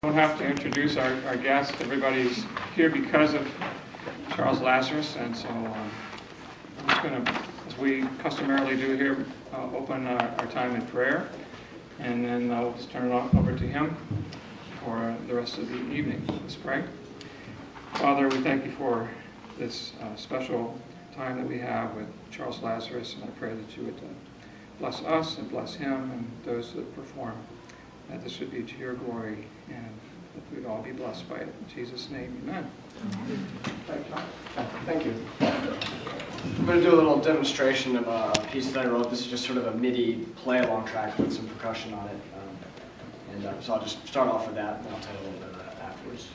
I don't have to introduce our guest. Everybody's here because of Charles Lazarus, and so I'm just going to, as we customarily do here, open our time in prayer, and then we'll just turn it over to him for the rest of the evening. Let's pray. Father, we thank you for this special time that we have with Charles Lazarus, and I pray that you would bless us and bless him and those that perform, that this would be to your glory, and that we'd all be blessed by it. In Jesus' name, amen. Thank you. I'm going to do a little demonstration of a piece that I wrote. This is just sort of a MIDI play-along track with some percussion on it. So I'll just start off with that, and then I'll tell you a little bit about that afterwards.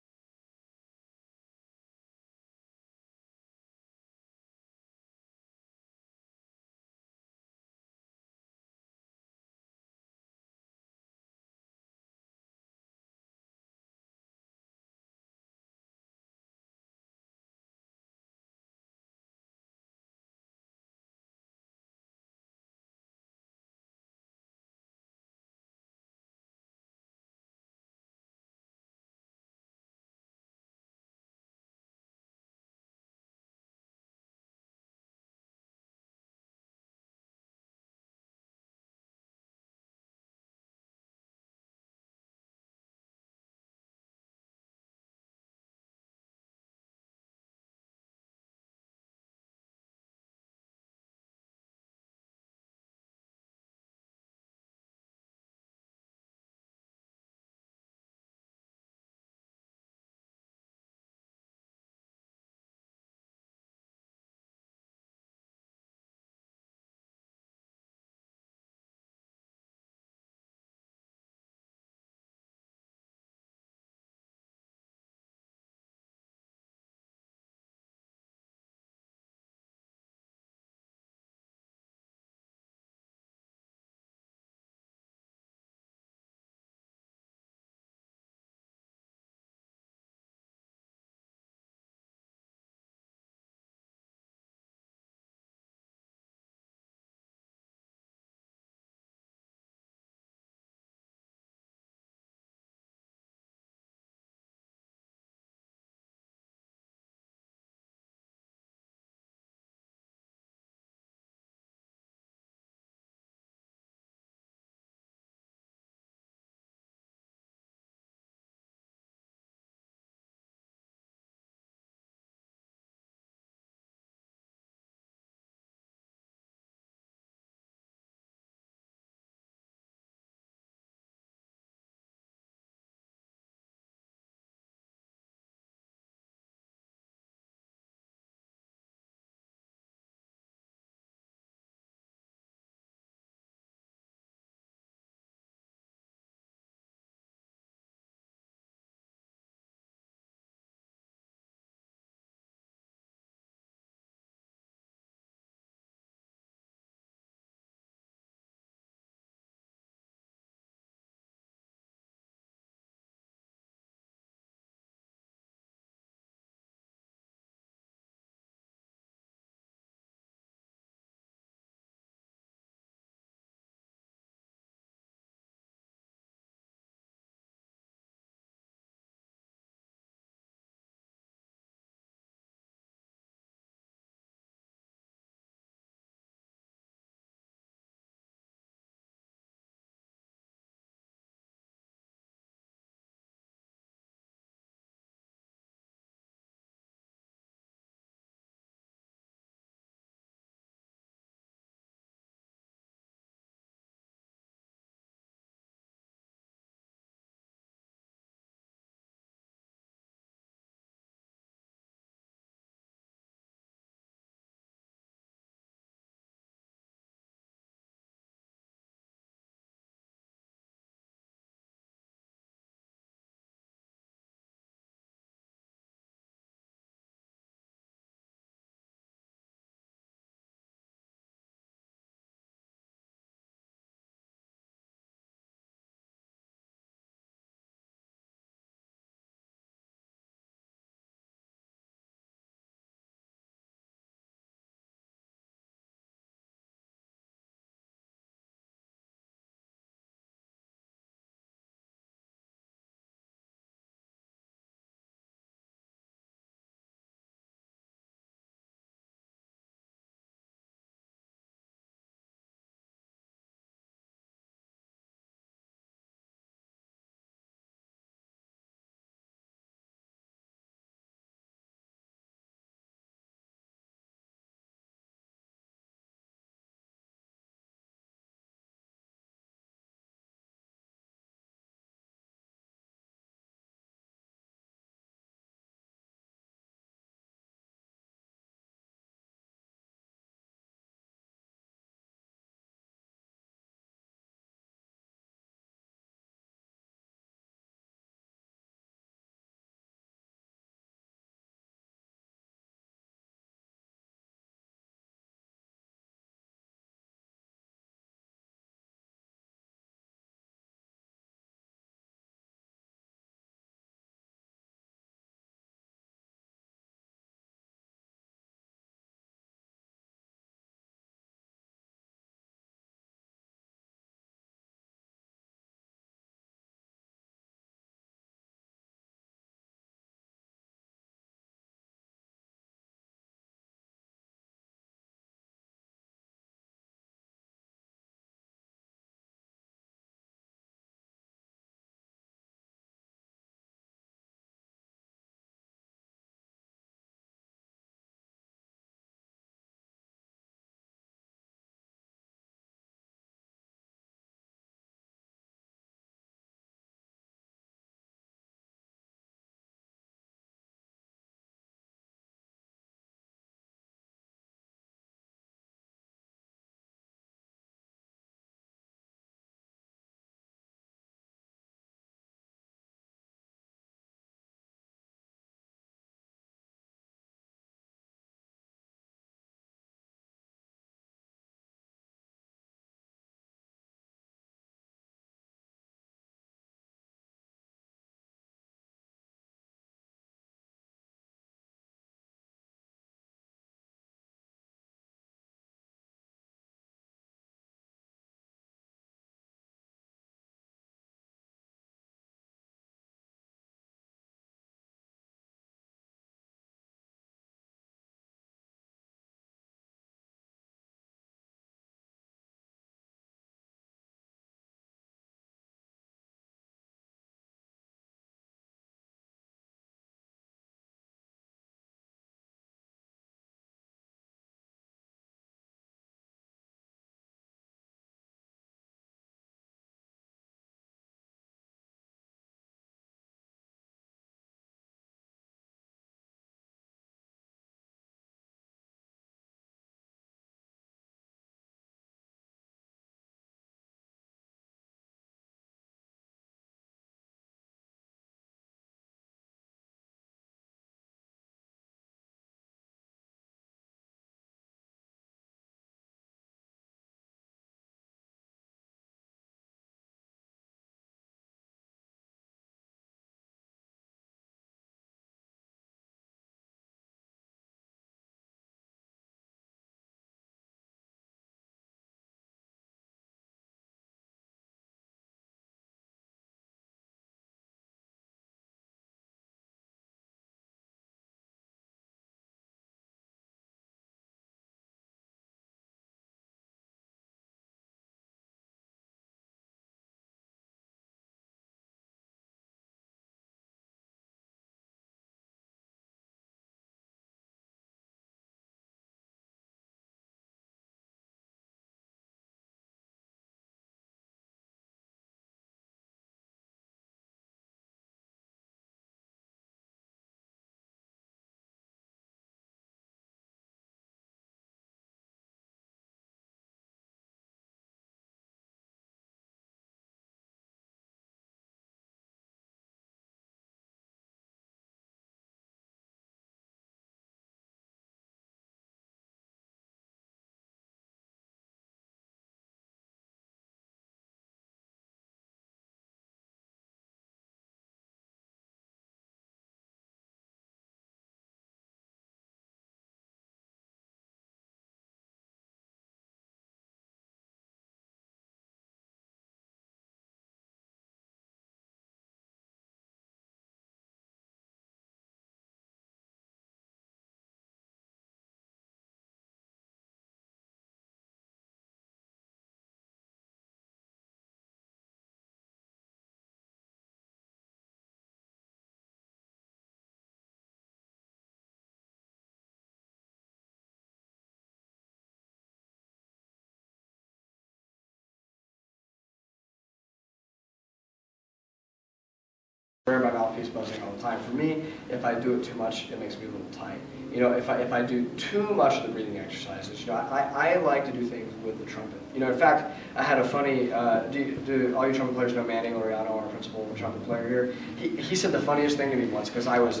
wear my mouthpiece buzzing all the time. For me, if I do it too much, it makes me a little tight. You know, if I do too much of the breathing exercises, you know, I like to do things with the trumpet. You know, in fact, I had a funny, do all you trumpet players know Manny Laureano, our principal trumpet player here? He said the funniest thing to me once, because I was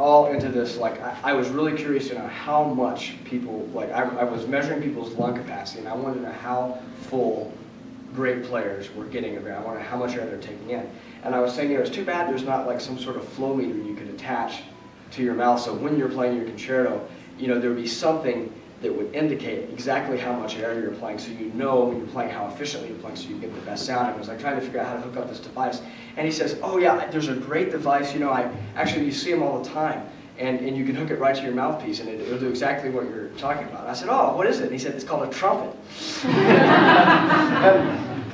all into this, like, I was really curious to know how much people, like, I was measuring people's lung capacity, and I wanted to know how full great players were getting of air. I wanted to know how much air they're taking in. And I was saying, you know, it's too bad there's not like some sort of flow meter you could attach to your mouth, so when you're playing your concerto, you know, there would be something that would indicate exactly how much air you're playing, so you know when you're playing how efficiently you're playing, so you get the best sound. And I was like trying to figure out how to hook up this device. And he says, oh yeah, there's a great device, you know, you see them all the time. And you can hook it right to your mouthpiece, and it'll do exactly what you're talking about. And I said, oh, what is it? And he said, it's called a trumpet. And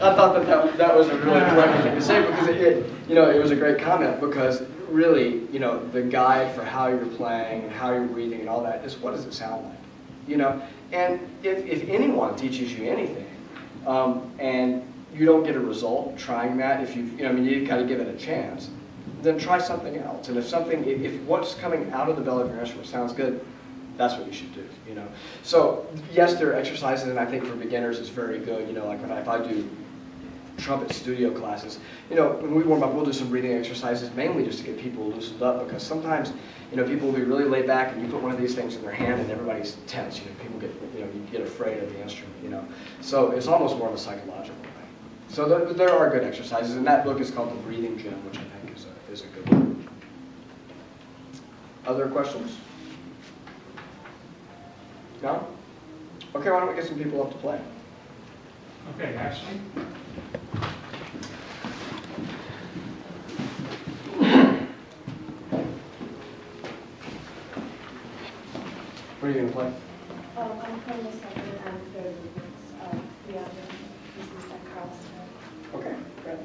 I thought that was a really clever thing to say, because it was a great comment, because really, you know, the guide for how you're playing and how you're breathing and all that is, what does it sound like? You know, and if anyone teaches you anything, and you don't get a result trying that, if you got to give it a chance, then try something else. And if what's coming out of the belly of your instrument sounds good, that's what you should do, you know. So yes, there are exercises, and I think for beginners it's very good, you know, like if I do trumpet studio classes, you know, when we warm up, we'll do some breathing exercises, mainly just to get people loosened up, because sometimes, you know, people will be really laid back, and you put one of these things in their hand and everybody's tense, you know, people get, you know, you get afraid of the instrument, you know. So it's almost more of a psychological thing. So there are good exercises, and that book is called The Breathing Gym, which I think is a good one. Other questions? No? Okay, why don't we get some people up to play? Okay, Ashley. What are you going to play? I'm playing the second and third movements of the other pieces that Carl said. Okay, great.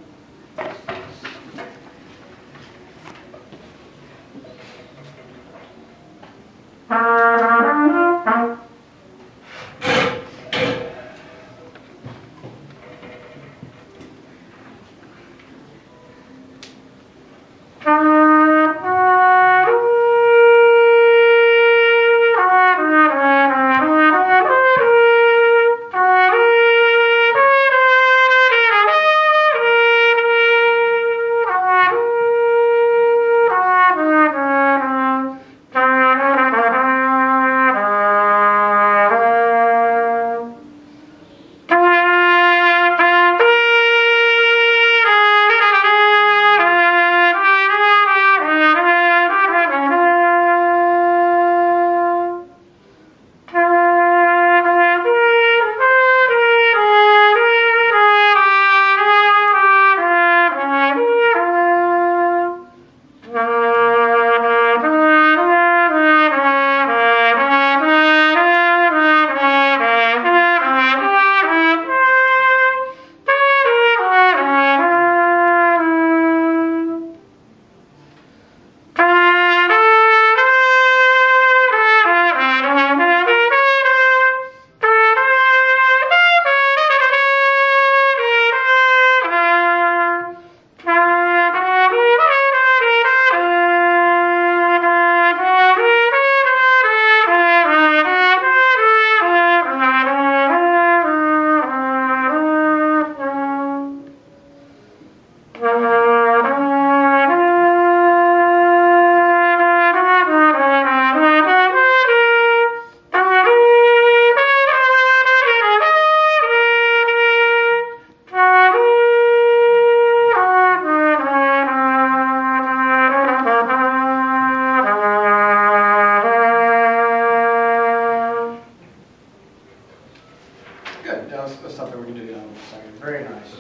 That's something we can do in a second. Very nice.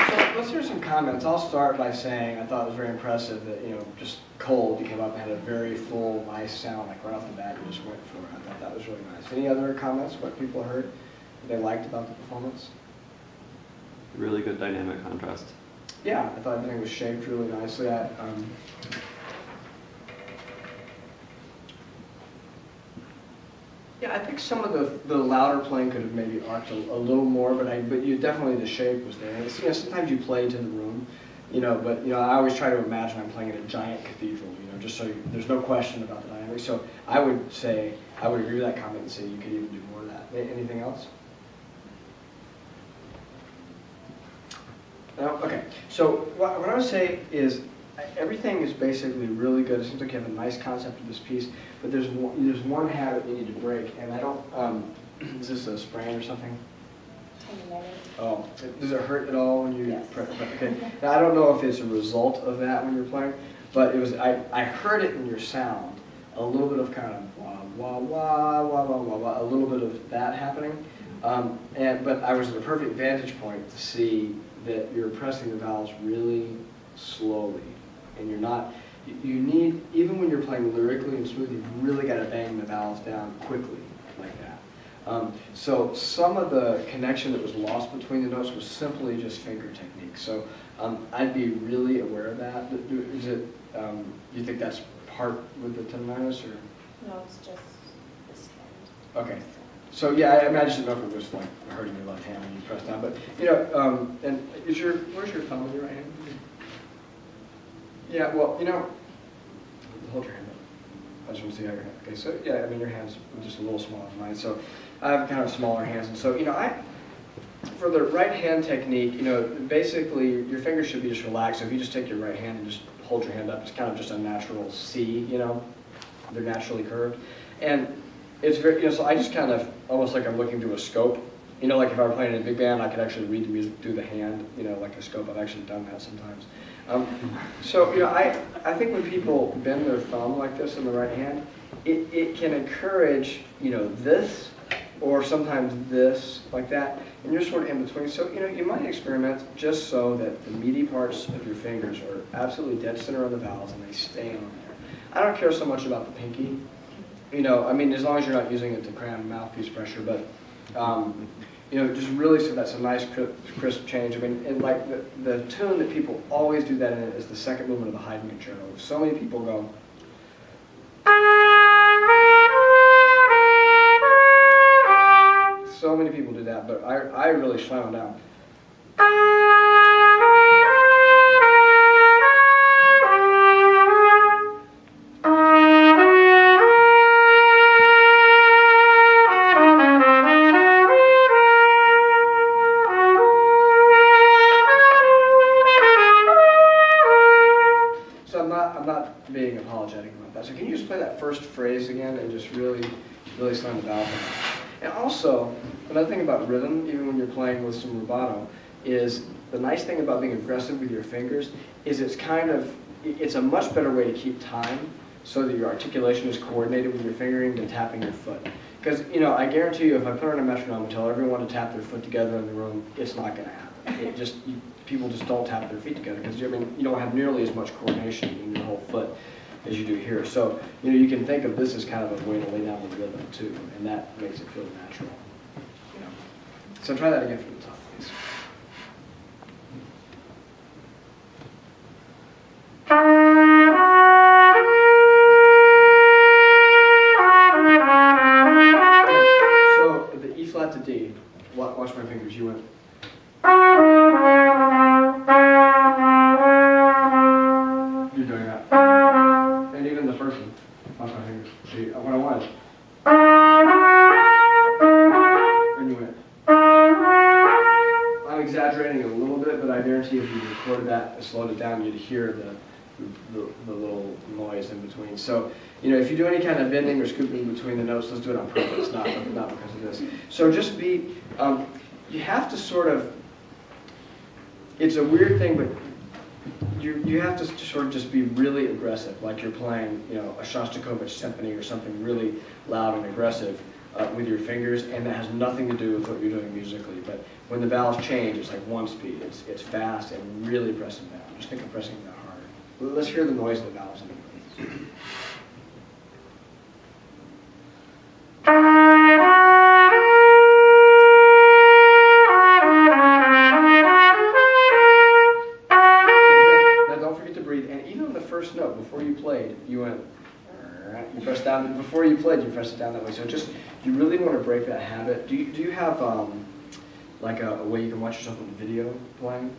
So let's hear some comments. I'll start by saying I thought it was very impressive that, you know, just cold, you came up and had a very full, nice sound, like right off the bat you just went for it. I thought that was really nice. Any other comments, what people heard that they liked about the performance? Really good dynamic contrast. Yeah, I thought everything was shaped really nicely. Yeah, I think some of the louder playing could have maybe arced a little more, but you definitely, the shape was there. And it's, sometimes you play into the room, but I always try to imagine I'm playing in a giant cathedral, just so there's no question about the dynamics. So I would agree with that comment and say you could even do more of that. Anything else? No? Okay. So what I would say is everything is basically really good. It seems like you have a nice concept of this piece, but there's one habit you need to break, and I don't. Is this a sprain or something? Oh, does it hurt at all when you? Yes. Okay. Now I don't know if it's a result of that when you're playing, but it was. I heard it in your sound, a little bit of kind of wah wah wah wah wah wah wah, a little bit of that happening, but I was at a perfect vantage point to see that you're pressing the valves really slowly, and you're not. You need, even when you're playing lyrically and smoothly, you've really got to bang the valves down quickly, like that. So some of the connection that was lost between the notes was simply just finger technique. So I'd be really aware of that. Is it? Do you think that's part with the tendonitis, or? No, it's just this trend. Okay. So yeah, I imagine if it was like hurting your left hand when you press down, but and where's your thumb in your right hand? Yeah, well, hold your hand up. I just want to see how your hand. Okay, so yeah, I mean your hand's just a little smaller than mine, so I have kind of smaller hands, and so for the right hand technique, basically your fingers should be just relaxed. So if you just take your right hand and just hold your hand up, it's kind of just a natural C, they're naturally curved, and it's very, so I just kind of, almost like I'm looking through a scope. Like if I were playing in a big band, I could actually read the music through the hand, like a scope. I've actually done that sometimes. So, I think when people bend their thumb like this in the right hand, it can encourage, this, or sometimes this, like that, and you're sort of in between. So, you might experiment just so that the meaty parts of your fingers are absolutely dead center on the valves and they stay on there. I don't care so much about the pinky. I mean, as long as you're not using it to cram mouthpiece pressure, but, just really so that's a nice crisp change. I mean, and like the tune that people always do that in is the second movement of the Haydn concerto. So many people go, so many people do that, but I really slam them down. Being apologetic about that. So can you just play that first phrase again and just really slam the valve down? And also, another thing about rhythm, even when you're playing with some rubato, is the nice thing about being aggressive with your fingers is it's a much better way to keep time so that your articulation is coordinated with your fingering than tapping your foot. Because, I guarantee you if I put on a metronome and tell everyone to tap their foot together in the room, it's not going to happen. People just don't tap their feet together because you don't have nearly as much coordination in your whole foot as you do here. So you can think of this as kind of a way to lay down the rhythm too, and that makes it feel natural. So try that again from the top, please. So the E flat to D. Watch my fingers. You went. You're doing that. And even the first one. Watch my fingers. See, what I wanted. And you went. I'm exaggerating a little bit, but I guarantee if you recorded that and slowed it down, you'd hear the little noise in between. So, if you do any kind of bending or scooping between the notes, let's do it on purpose, not because of this. So just be, you have to sort of, it's a weird thing, but you have to sort of just be really aggressive, like you're playing, a Shostakovich symphony or something really loud and aggressive with your fingers, and that has nothing to do with what you're doing musically. But when the valves change, it's like one speed. It's fast and really pressing down. Just think of pressing down harder. Let's hear the noise of the valves in it. Now don't forget to breathe. And even on the first note, before you played, you went, you pressed that before you play, do you press it down that way? So just, you really want to break that habit. Do you have like a way you can watch yourself on video playing?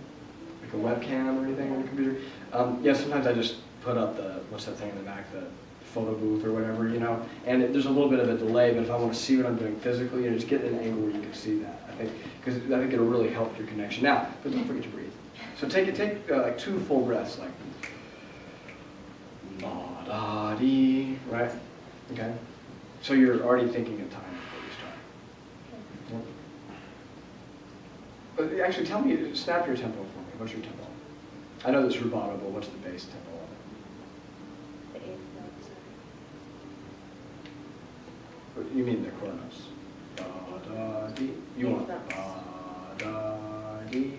Like a webcam or anything on your computer? Yeah, sometimes I just put up the, what's that thing in the back, the photo booth or whatever, you know, and there's a little bit of a delay, but if I want to see what I'm doing physically, you know, just get an angle where you can see that, I think, because I think it'll really help your connection. Now, but don't forget to breathe. So take like 2 full breaths, like la-da-dee, right? Okay? So you're already thinking of time before you start. But actually, tell me, snap your tempo for me. What's your tempo? I know this rubato, but what's the bass tempo of it? The 8th note, sorry. You mean the chord notes? Da-da-dee. You want da-da-dee.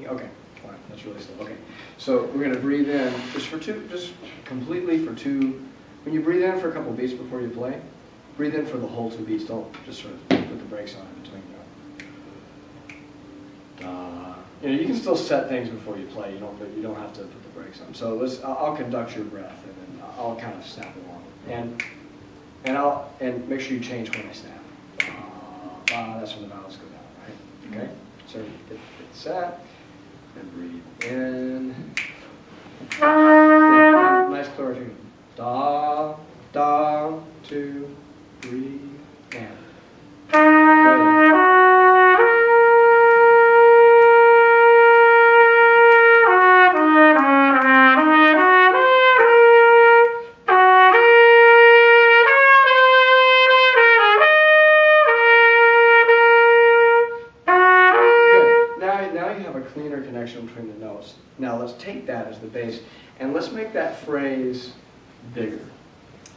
Okay, fine. That's really slow. Okay. So we're going to breathe in just completely for 2. When you breathe in for a couple beats before you play, breathe in for the whole 2 beats. Don't just sort of put the brakes on in between. You know, you can still set things before you play. You don't have to put the brakes on. So I'll conduct your breath, and then I'll kind of snap along. And make sure you change when I snap. That's when the vowels go down, right? Okay. So get set, and breathe in. Yeah, nice clarity. Da, da, 2, 3, and. Good. Between the notes. Now let's take that as the bass and let's make that phrase bigger.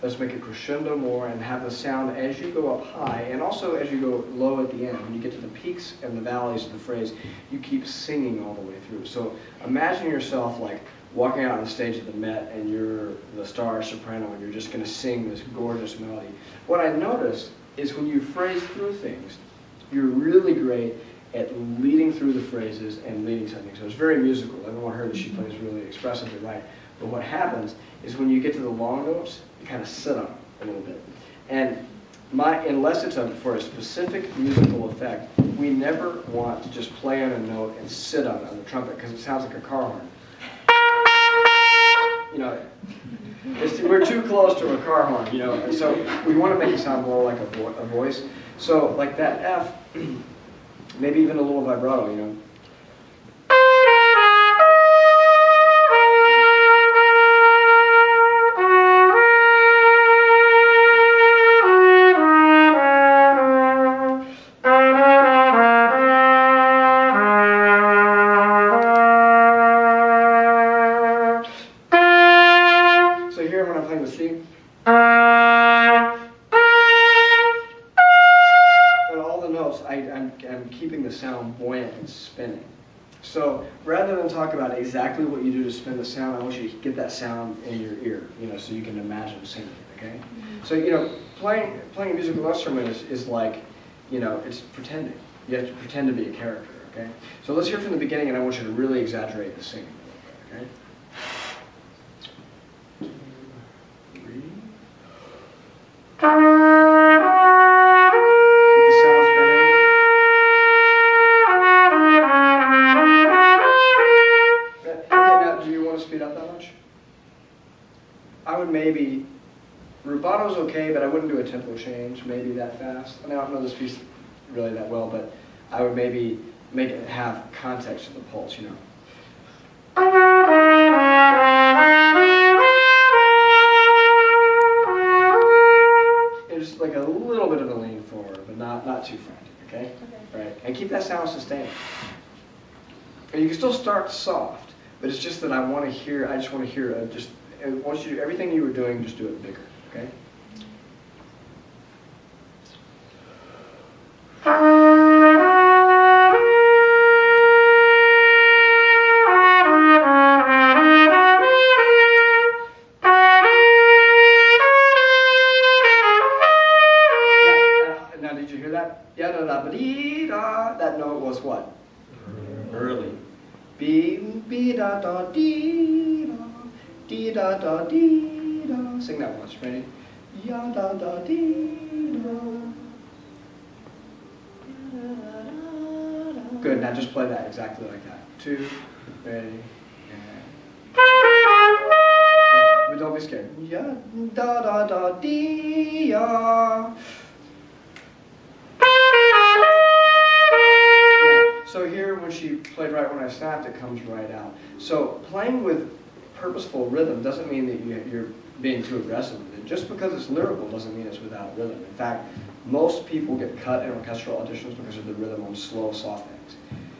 Let's make it crescendo more and have the sound as you go up high and also as you go low at the end. When you get to the peaks and the valleys of the phrase, you keep singing all the way through. So imagine yourself like walking out on the stage at the Met and you're the star soprano and you're just going to sing this gorgeous melody. What I noticed is when you phrase through things, you're really great at leading through the phrases and leading something. So it's very musical. Everyone heard that she plays really expressively right. But what happens is when you get to the long notes, you kind of sit on them a little bit. And unless it's for a specific musical effect, we never want to just play on a note and sit on it on the trumpet because it sounds like a car horn. You know, we're too close to a car horn, you know. And so we want to make it sound more like a voice. So like that F, maybe even a little vibrato, you know. So here when I'm playing with C, I'm keeping the sound buoyant and spinning. So rather than talk about exactly what you do to spin the sound, I want you to get that sound in your ear, you know, so you can imagine singing it, okay? Mm-hmm. So, you know, playing a musical instrument is like, you know, it's pretending. You have to pretend to be a character, okay? So let's hear from the beginning, and I want you to really exaggerate the singing, okay? 2, 3. I would maybe, rubato's okay, but I wouldn't do a tempo change, maybe that fast. I mean, I don't know this piece really that well, but I would maybe make it have context to the pulse, you know. And just like a little bit of a lean forward, but not too frantic, okay? Okay. Right, and keep that sound sustained. And you can still start soft, but it's just that I just want to hear I want you to, everything you were doing, just do it bigger, okay? Now, did you hear that? Ya-da-da-ba-dee-da. That note was what? Early. Be-be-da-da-dee-da. Dee-da-da-dee-da. Sing that once, ready? Ya da da dee da. Good, now just play that exactly like that. 2, ready, and... Yeah, but don't be scared. Ya da da da dee ya. So here, when she played right when I snapped, it comes right out. So playing with purposeful rhythm doesn't mean that you're being too aggressive with it. Just because it's lyrical doesn't mean it's without rhythm. In fact, most people get cut in orchestral auditions because of the rhythm on slow, soft things.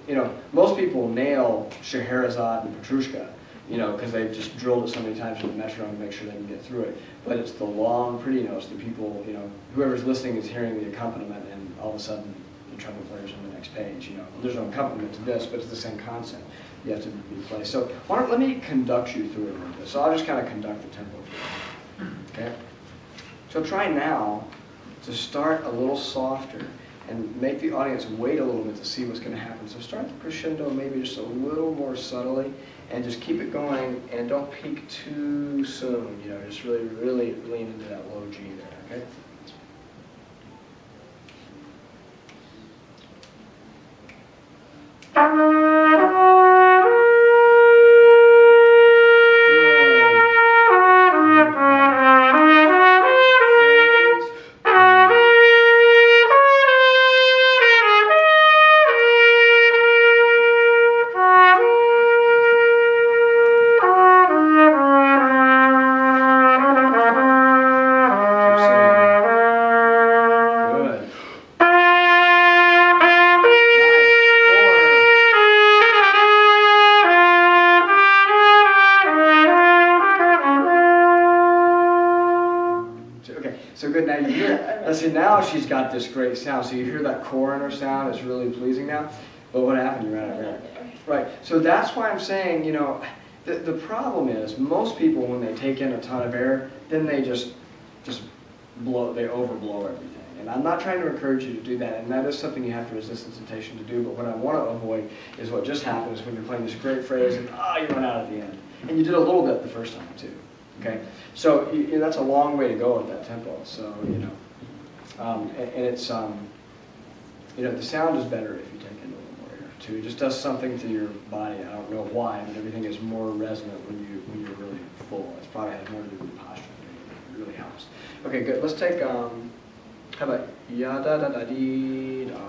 You know, most people nail Scheherazade and Petrushka, you know, because they've just drilled it so many times in the metronome to make sure they can get through it. But it's the long, pretty notes that people, you know, whoever's listening is hearing the accompaniment, and all of a sudden the trumpet player's on the next page. You know, there's no accompaniment to this, but it's the same concept. You have to be played. So let me conduct you through it a little bit. So I'll just kind of conduct the tempo for you. Okay? So try now to start a little softer and make the audience wait a little bit to see what's going to happen. So start the crescendo maybe just a little more subtly, and just keep it going, and don't peak too soon. You know, just really, really lean into that low G there. Okay? See, now she's got this great sound. So you hear that core in her sound. It's really pleasing now. But what happened? You ran out of air. Right. So that's why I'm saying, you know, the problem is most people, when they take in a ton of air, then they just blow, they overblow everything. And I'm not trying to encourage you to do that. And that is something you have to resist the temptation to do. But what I want to avoid is what just happens when you're playing this great phrase and, you run out at the end. And you did a little bit the first time, too. Okay? So that's a long way to go at that tempo. So, you know. And it's, you know, the sound is better if you take in a little more air, too. It just does something to your body. I don't know why, but everything is more resonant when you're really full. It's probably has more to do with posture. It really helps. Okay, good. Let's take, how about ya da da da dee da.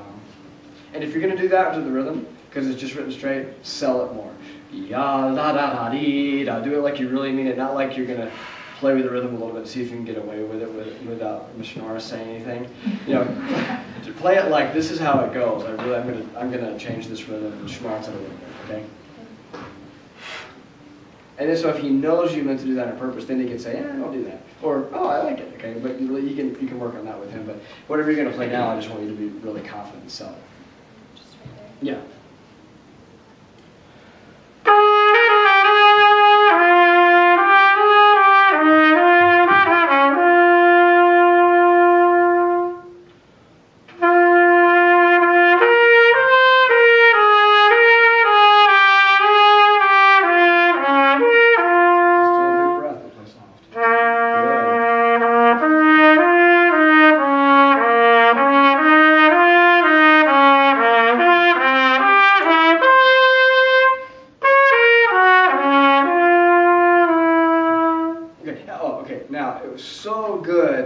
And if you're going to do that to the rhythm, because it's just written straight, sell it more. Ya da da da dee da. Do it like you really mean it, not like you're going to play with the rhythm a little bit, see if you can get away with it without Miss Nora saying anything. You know, to play it like this is how it goes. I'm gonna change this rhythm and schmaltz it a little bit. Okay. And then so if he knows you meant to do that on purpose, then he can say, don't do that, or I like it. Okay. But you can work on that with him. But whatever you're gonna play now, I just want you to be really confident and sell it. Just right there. Yeah.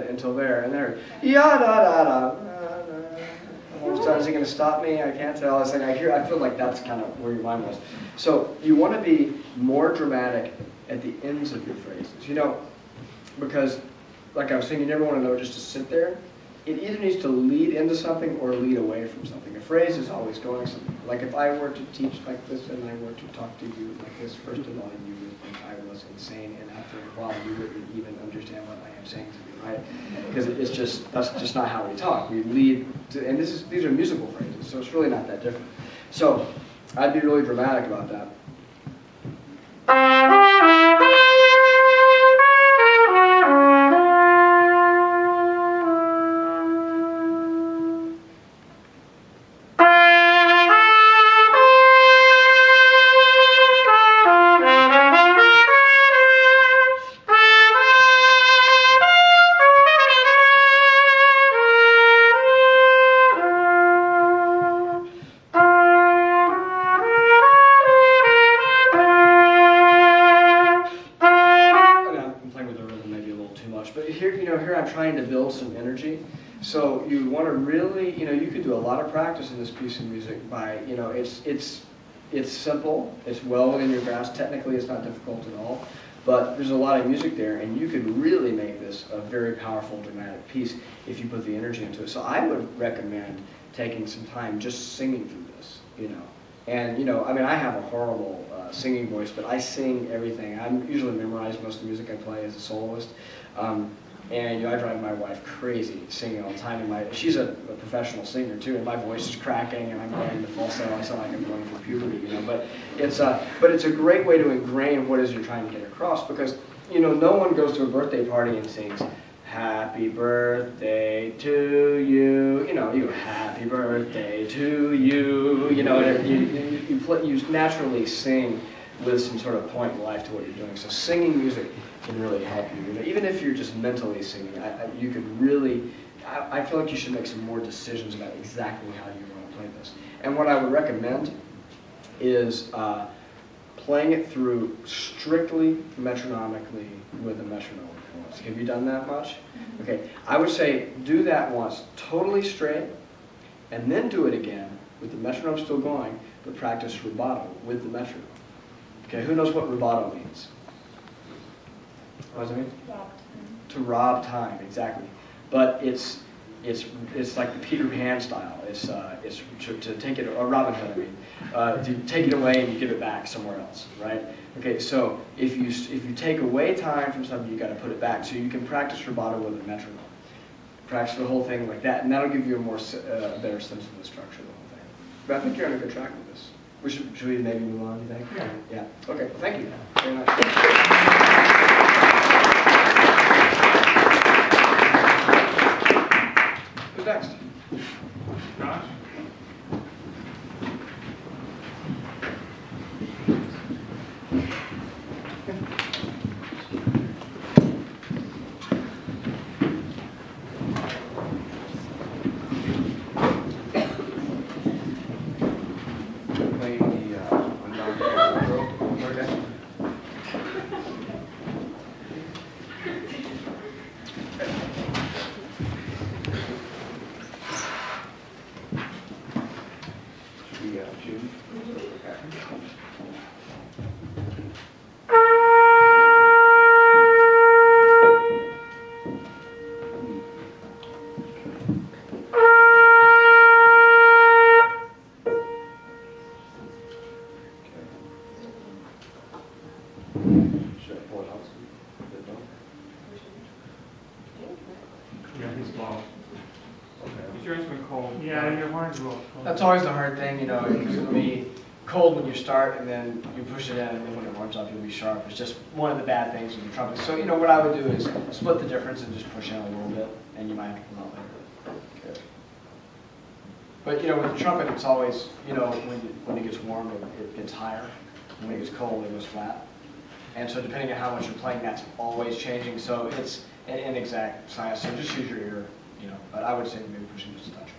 Until there, and there, ya da da da. Is he going to stop me? I can't tell. I feel like that's kind of where your mind was. So you want to be more dramatic at the ends of your phrases, you know, because, like I was saying, you never want to know just to sit there. It either needs to lead into something or lead away from something. A phrase is always going something. Like if I were to teach like this and I were to talk to you like this, first of all, you would think I was insane, and after a while, you wouldn't even understand what I am saying to you, right? Because that's just not how we talk. We lead to, and these are musical phrases, so it's really not that different. So I'd be really dramatic about that. I'm trying to build some energy. So you want to really, you could do a lot of practice in this piece of music by, it's simple, it's well within your grasp. Technically, it's not difficult at all, but there's a lot of music there, and you could really make this a very powerful, dramatic piece if you put the energy into it. So I would recommend taking some time just singing through this, And, I mean, I have a horrible singing voice, but I sing everything. I'm usually memorize most of the music I play as a soloist. And, I drive my wife crazy singing all the time. And she's a professional singer, too, and my voice is cracking, and I'm going to falsetto. I sound like I'm going through puberty, But it's a great way to ingrain what it is you're trying to get across, because, no one goes to a birthday party and sings, "Happy birthday to you," you go, "Happy birthday to you," you naturally sing with some sort of point in life to what you're doing. So singing music can really help you. Even if you're just mentally singing, you could really, I feel like you should make some more decisions about exactly how you want to play this. And what I would recommend is playing it through strictly metronomically with a metronome. Have you done that much? Okay, I would say do that once, totally straight, and then do it again with the metronome still going, but practice rubato with the metronome. Okay, who knows what rubato means? What does it mean? Rob. To rob time, exactly. But it's like the Peter Pan style. It's to take it, or Robin Hood, to take it away and you give it back somewhere else, right? Okay, so if you take away time from something, you got to put it back. So you can practice rubato with a metronome. Practice the whole thing like that, and that'll give you a better sense of the structure of the whole thing. But I think you're on a good track with this. Should we maybe move on, do you think? Yeah. Okay, thank you very much. Who's next? Josh? That's always the hard thing, because it'll be cold when you start, and then you push it in, and then when it warms up, you'll be sharp. It's just one of the bad things with the trumpet. So, what I would do is split the difference and just push in a little bit, and you might have to come out later. Okay. But, with the trumpet, it's always, when it gets warm, it gets higher. And when it gets cold, it goes flat. And so depending on how much you're playing, that's always changing. So it's an inexact science. So just use your ear, But I would say maybe pushing just a touch.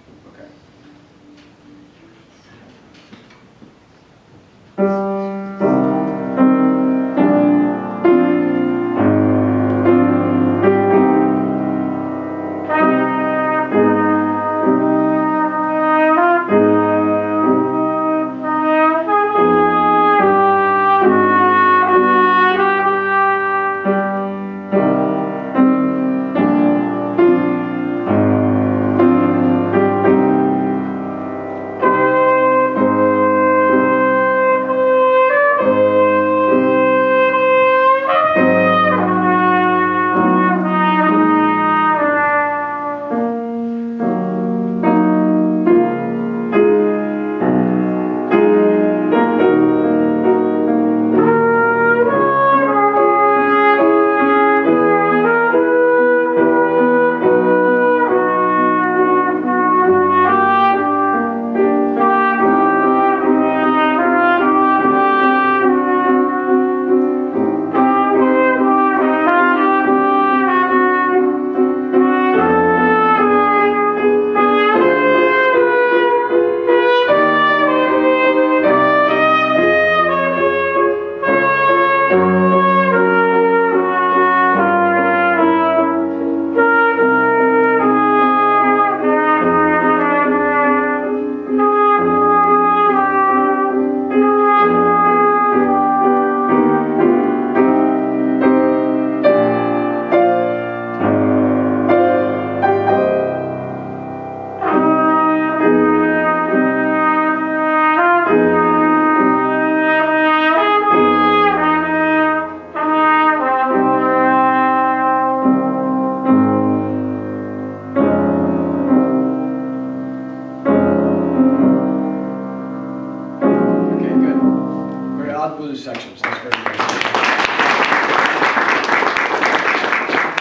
not blues sections. That's very good.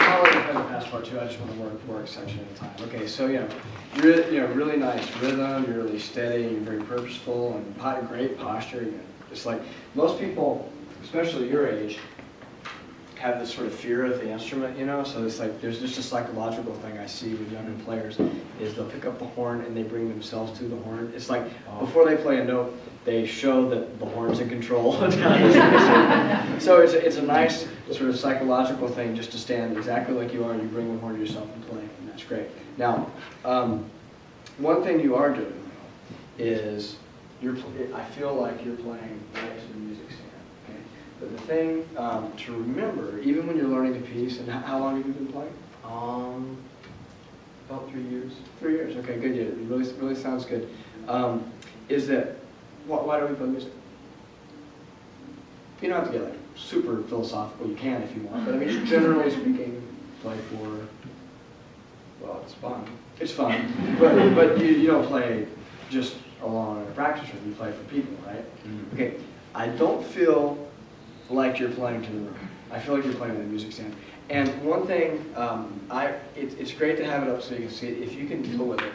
I'll let you play the fast part too. I just want to work section at a time. Okay, so really nice rhythm. You're really steady. You're very purposeful and great posture. It's like most people, especially your age, have this sort of fear of the instrument, so it's like there's just a psychological thing I see with younger players is they'll pick up the horn and they bring themselves to the horn. It's like before they play a note, they show that the horn's in control. So it's a nice sort of psychological thing just to stand exactly like you are and you bring the horn to yourself and play, and that's great. Now, one thing you are doing is I feel like you're playing right to the music stand. But the thing to remember, even when you're learning the piece, and how long have you been playing? About 3 years. 3 years, okay, good. It really sounds good. Is that, why do we play music? You don't have to get like super philosophical, you can if you want, but I mean, just generally speaking, play for, well, it's fun. It's fun, but you don't play just alone in a practice room, you play for people, right? Mm-hmm. Okay, I don't feel like you're playing to the room. I feel like you're playing with a music stand. And one thing, it's great to have it up so you can see it. If you can deal with it,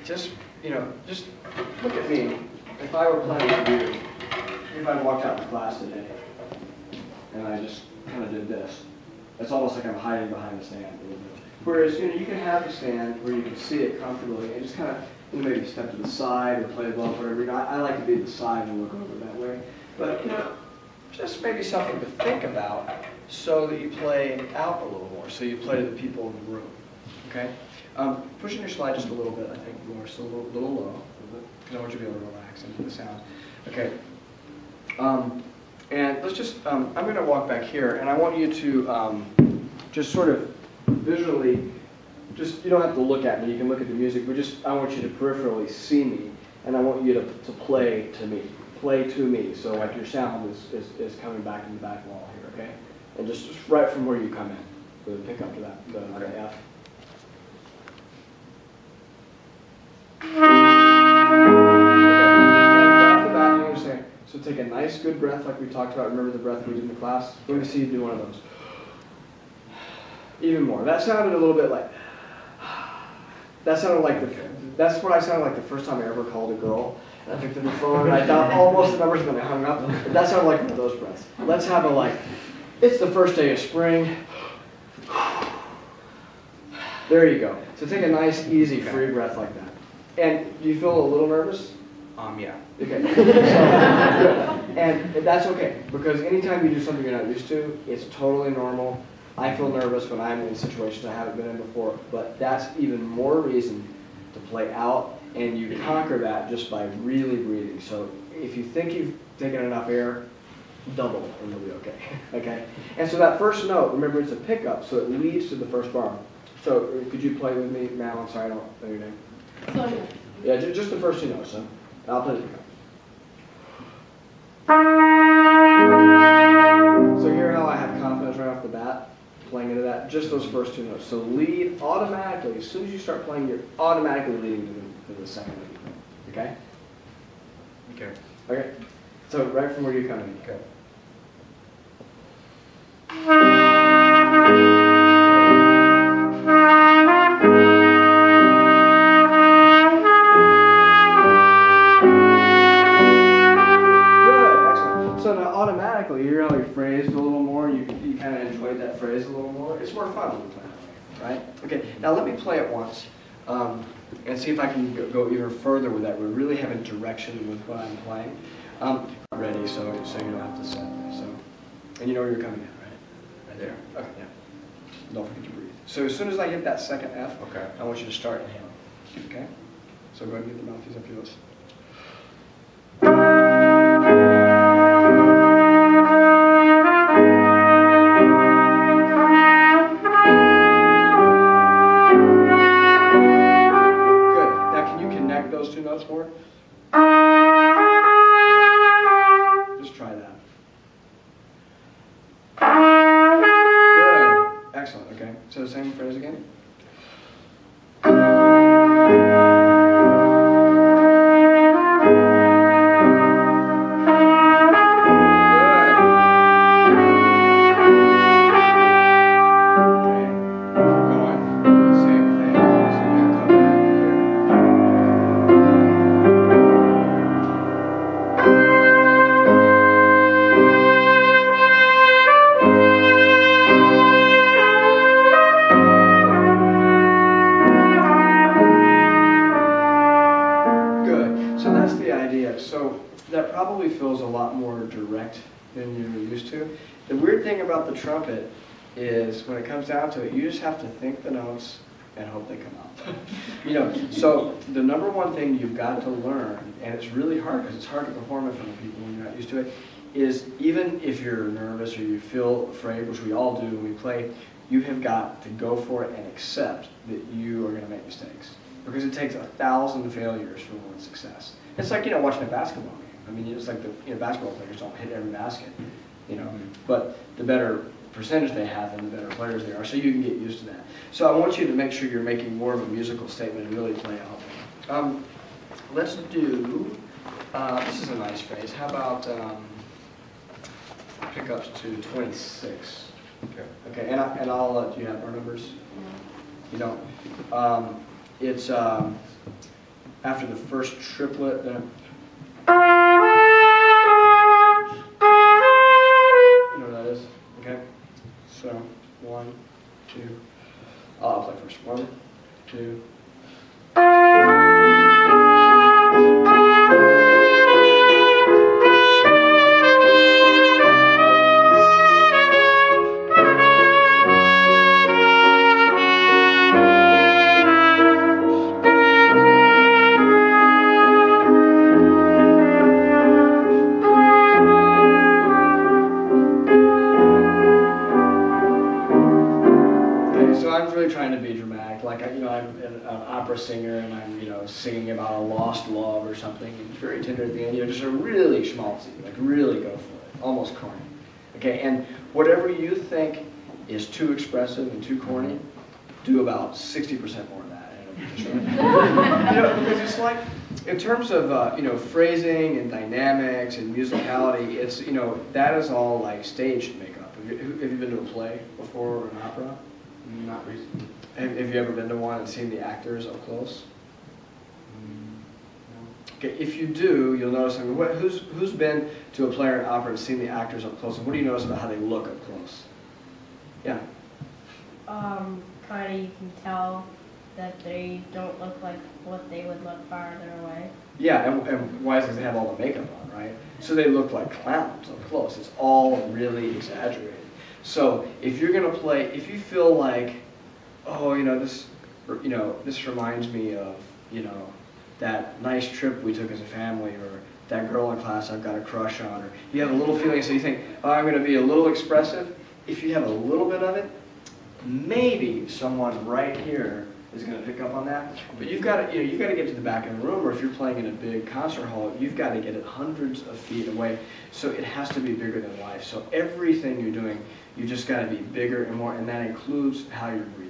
just look at me. If I were playing for you, if I walked out of class today, and I just kind of did this, it's almost like I'm hiding behind the stand a little bit. Whereas, you can have the stand where you can see it comfortably and just kind of maybe step to the side or play above, whatever. I like to be at the side and look over that way. But, just maybe something to think about so that you play out a little more, so you play to the people in the room, okay? Pushing your slide just a little bit, I think more, still a little low, because I want you to be able to relax into the sound. Okay, and let's just, I'm going to walk back here, and I want you to just sort of visually, you don't have to look at me, you can look at the music, but I want you to peripherally see me, and I want you to play to me. Play to me, so like your sound is coming back in the back wall here, okay? And just right from where you come in, with a pickup to that, the F. Okay. And after that, you're going to say, so take a nice good breath like we talked about. Remember the breath we did in the class? Let me see you do one of those. Even more. That sounded a little bit like, that's what I sounded like the first time I ever called a girl. And I picked up the phone and I thought almost the numbers and then I hung up. But that sounded like one of those breaths. Let's have it's the first day of spring. There you go. So take a nice, easy, free breath like that. And do you feel a little nervous? Yeah. Okay. So, and that's okay, because anytime you do something you're not used to, it's totally normal. I feel nervous when I'm in situations I haven't been in before, but that's even more reason to play out. And you conquer that just by really breathing. So if you think you've taken enough air, double and you'll be okay. Okay? And so that first note, remember it's a pickup, so it leads to the first bar. So could you play with me, Mal? I'm sorry, I don't know your name. Sonia. Yeah, just the first two notes, so I'll play the pickup. So hear how I have confidence right off the bat, playing into that, just those first two notes. So lead automatically, as soon as you start playing, you're automatically leading to the second lead. Okay? Okay. Okay. So right from where you come in. Okay. Good, excellent. So now automatically, you hear how he phrased a little more. You kind of enjoyed that phrase a little more. It's more fun when you play that way, right? Okay. Now let me play it once. And see if I can go even further with that. We're really having direction with what I'm playing. Ready, so you don't have to set. So, and you know where you're coming in, right? Right there. Okay. Yeah. Don't forget to breathe. So as soon as I hit that second F, Okay. I want you to start inhaling. Okay. So go ahead and get the mouthpiece up to this. Those two notes more? Just try that. Good. Excellent. Okay. So the same phrase again. that probably feels a lot more direct than you're used to. The weird thing about the trumpet is when it comes down to it, you just have to think the notes and hope they come out. You know, so the number one thing you've got to learn, and it's really hard because it's hard to perform in front of people when you're not used to it, is even if you're nervous or you feel afraid, which we all do when we play, you have got to go for it and accept that you are going to make mistakes. Because it takes 1,000 failures for one success. It's like, you know, watching a basketball game. I mean, it's like the basketball players don't hit every basket, you know, but the better percentage they have, then the better players they are, so you can get used to that. So I want you to make sure you're making more of a musical statement and really play out. Let's do, this is a nice phrase, how about pickups to 26? Okay. Okay, and I'll, do you have our numbers? You don't? It's after the first triplet, you know what that is? Okay, so 1, 2, I'll play first. 1, 2. Trying to be dramatic, like I'm an opera singer and I'm singing about a lost love or something. It's very tender at the end, just a really schmaltzy, like really go for it, almost corny. Okay, and whatever you think is too expressive and too corny, do about 60% more of that, and it'll be just right. Because it's like in terms of phrasing and dynamics and musicality, it's that is all like stage makeup. Have you been to a play before or an opera? Not recently. Have you ever been to one and seen the actors up close? No. Okay, if you do, you'll notice. I mean, who's been to a play or an opera and seen the actors up close? And what do you notice about how they look up close? Yeah. Kind of, you can tell that they don't look like what they would look farther away. Yeah, and why is it? Because they have all the makeup on, right? So they look like clowns up close. It's all really exaggerated. So if you're going to play, if you feel like, oh, this reminds me of, that nice trip we took as a family, or that girl in class I've got a crush on, or you have a little feeling, so you think, oh, I'm going to be a little expressive. If you have a little bit of it, maybe someone right here is going to pick up on that. But you've got to, you've got to get to the back of the room, or if you're playing in a big concert hall, you've got to get it hundreds of feet away. So it has to be bigger than life. So everything you're doing, you just got to be bigger and more, and that includes how you're breathing.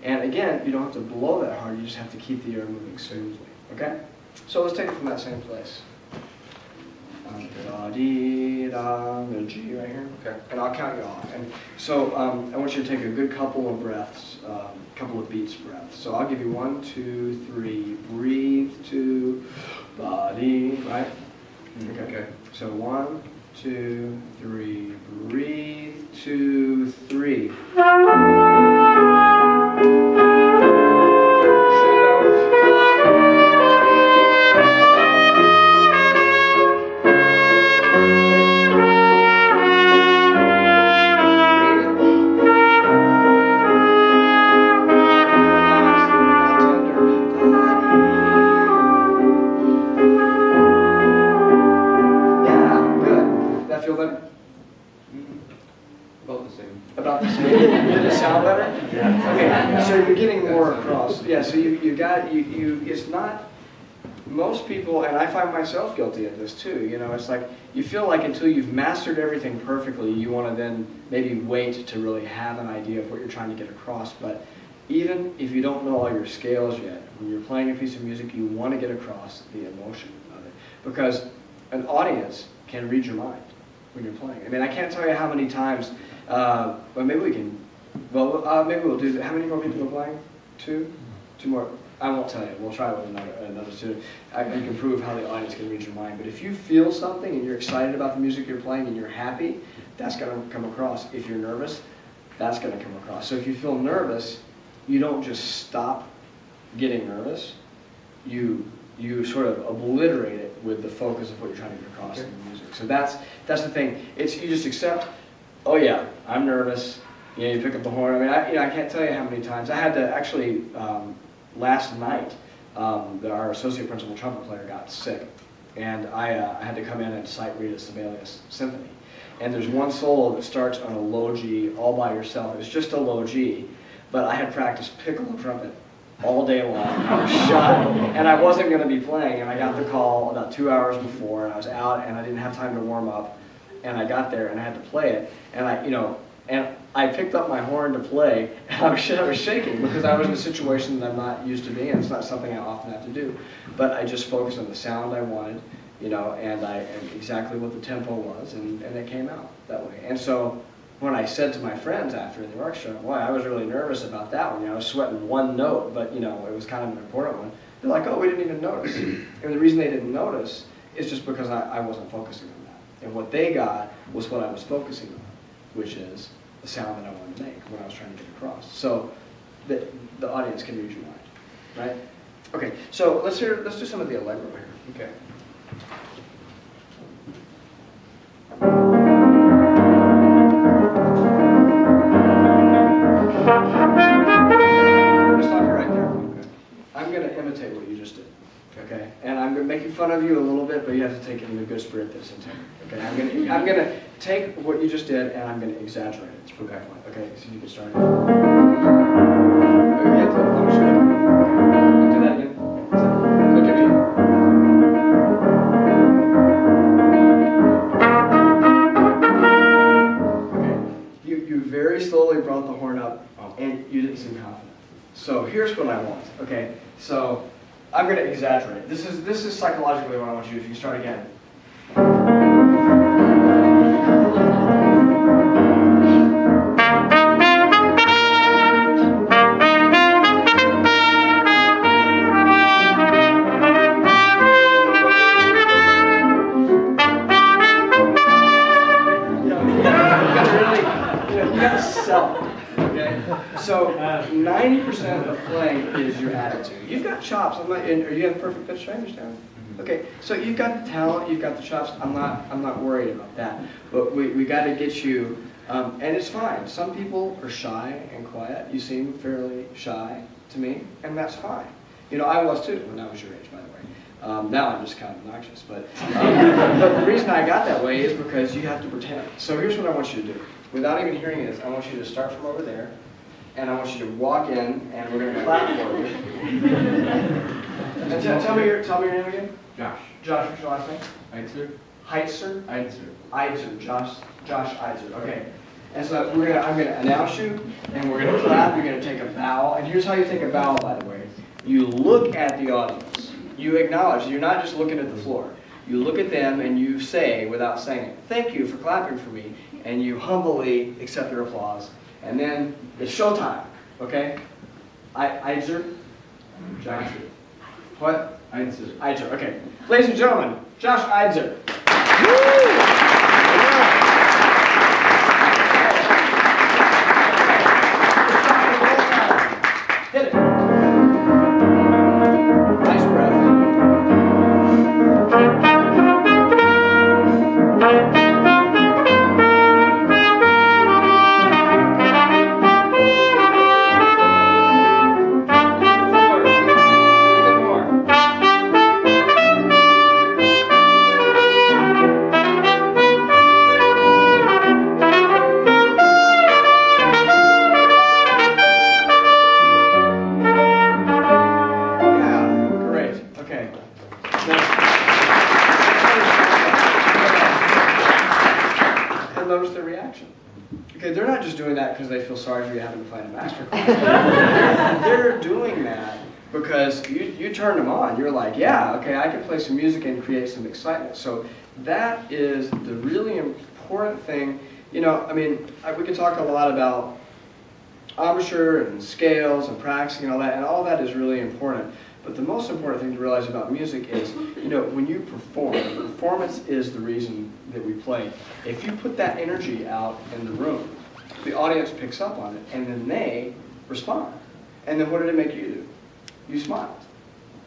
And again, you don't have to blow that hard. You just have to keep the air moving smoothly. Okay? So let's take it from that same place. Da-dee-da, the G right here. Okay. And I'll count you off. And so I want you to take a good couple of breaths, couple of beats breaths. So I'll give you 1, 2, 3. Breathe, 2, body, right? Okay. So 1, 2, 3. Breathe, 2, 3. About the same. Did it sound better? Yeah. Okay. So you're getting more across. Yeah. So you got. It's not. Most people, and I find myself guilty of this too. It's like you feel like until you've mastered everything perfectly, you want to then maybe wait to really have an idea of what you're trying to get across. But even if you don't know all your scales yet, when you're playing a piece of music, you want to get across the emotion of it, because an audience can read your mind when you're playing. I mean, I can't tell you how many times. But maybe we can. Well, maybe we'll do that. How many more people are playing? 2? 2 more. I won't tell you. We'll try with another 2. I can prove how the audience can read your mind. But if you feel something and you're excited about the music you're playing and you're happy, that's going to come across. If you're nervous, that's going to come across. So if you feel nervous, you don't just stop getting nervous. You sort of obliterate it with the focus of what you're trying to get across in the music. So that's the thing. It's you just accept, oh yeah, I'm nervous. You know, you pick up the horn. I mean, I can't tell you how many times I had to actually last night. Our associate principal trumpet player got sick, and I had to come in and sight read a Sibelius symphony. And there's one solo that starts on a low G all by yourself. It's just a low G, but I had practiced piccolo trumpet all day long. I was shy, and I wasn't going to be playing, and I got the call about 2 hours before, and I was out, and I didn't have time to warm up, and I got there, and I had to play it, and I picked up my horn to play, and I was shaking because I was in a situation that I'm not used to being in. It's not something I often have to do, but I just focused on the sound I wanted, and exactly what the tempo was, and it came out that way. And so when I said to my friends after in the orchestra, boy, I was really nervous about that one. I was sweating one note, but it was kind of an important one. They're like, oh, we didn't even notice. And the reason they didn't notice is just because I wasn't focusing on that. And what they got was what I was focusing on, which is the sound that I wanted to make, what I was trying to get across. So the audience can read your mind, right? Okay, so let's do some of the allegro here. Okay. I'm going to imitate what you just did, okay? And I'm going to make fun of you a little bit, but you have to take it in a good spirit this time, okay? I'm going to take what you just did and I'm going to exaggerate it. Okay. Okay, so you can start it. Do that again. Look at me. Okay, you very slowly brought the horn up and you didn't seem confident. So here's what I want, okay? So I'm going to exaggerate. This is psychologically what I want you to do. If you start again. You got to sell it. Okay? So 90% of playing is your attitude. You've got chops. Are you have perfect pitch? I understand. Okay, so you've got the talent, you've got the chops. I'm not worried about that. But we got to get you, and it's fine. Some people are shy and quiet. You seem fairly shy to me, and that's fine. I was too when I was your age, by the way. Now I'm just kind of obnoxious, but the reason I got that way is because you have to pretend. So here's what I want you to do. Without even hearing this, I want you to start from over there, and I want you to walk in, and we're going to clap for you. And tell me your name again. Josh. Josh, what's your last name? Eitzer. Heitzer? Eitzer. Eitzer. Josh Eitzer. Okay. And so I'm gonna announce you, and we're gonna clap. You're gonna take a bow, and here's how you take a bow, by the way. You look at the audience. You acknowledge. You're not just looking at the floor. You look at them, and you say, without saying it, "Thank you for clapping for me," and you humbly accept their applause. And then it's showtime. Okay? Eitzer. Josh. What? Eitzer. Eitzer, okay. Ladies and gentlemen, Josh Eitzer. Hit it. Nice breath. Notice their reaction. Okay, they're not just doing that because they feel sorry for you having to find a Masterclass. They're doing that because you turned them on. You're like, yeah, okay, I can play some music and create some excitement. So that is the really important thing. We can talk a lot about embouchure and scales and practicing and all that is really important. But the most important thing to realize about music is, when you perform, performance is the reason that we play. If you put that energy out in the room, the audience picks up on it, and then they respond. And then what did it make you do? You smiled.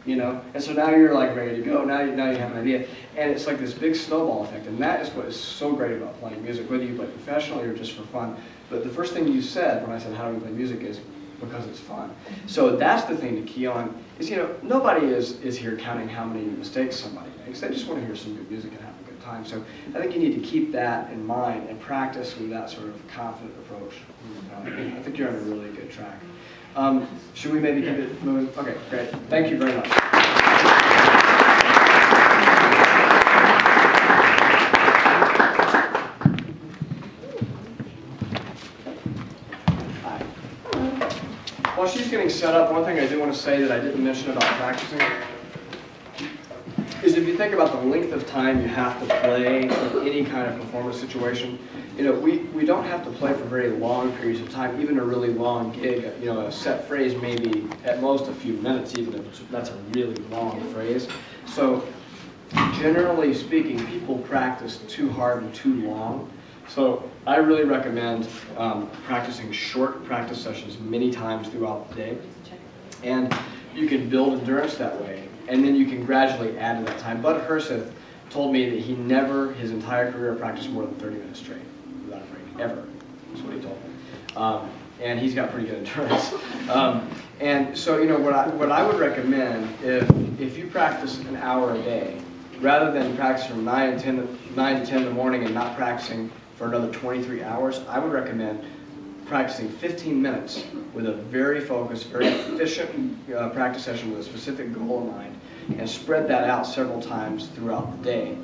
you know? And so now you're like ready to go, now you have an idea. And it's like this big snowball effect, and that is what is so great about playing music, whether you play professionally or just for fun. But the first thing you said when I said, how do we play music, is because it's fun. So that's the thing to key on, is, you know, nobody is here counting how many mistakes somebody makes. They just want to hear some good music and have a good time. So I think you need to keep that in mind and practice with that sort of confident approach. I think you're on a really good track. Should we maybe keep it moving? Okay, great. Thank you very much. While she's getting set up, one thing I do want to say that I didn't mention about practicing is if you think about the length of time you have to play in any kind of performance situation, you know, we don't have to play for very long periods of time, even a really long gig. You know, a set phrase maybe at most a few minutes, even if that's a really long phrase. So generally speaking, people practice too hard and too long. So I really recommend practicing short practice sessions many times throughout the day. And you can build endurance that way. And then you can gradually add to that time. Bud Herseth told me that he never, his entire career, practiced more than 30 minutes straight without a break, ever. That's what he told me. And he's got pretty good endurance. And so, you know, what I would recommend, if you practice an hour a day, rather than practice from 9 to 10 in the morning and not practicing for another 23 hours, I would recommend practicing 15 minutes with a very focused, very efficient practice session with a specific goal in mind, and spread that out several times throughout the day,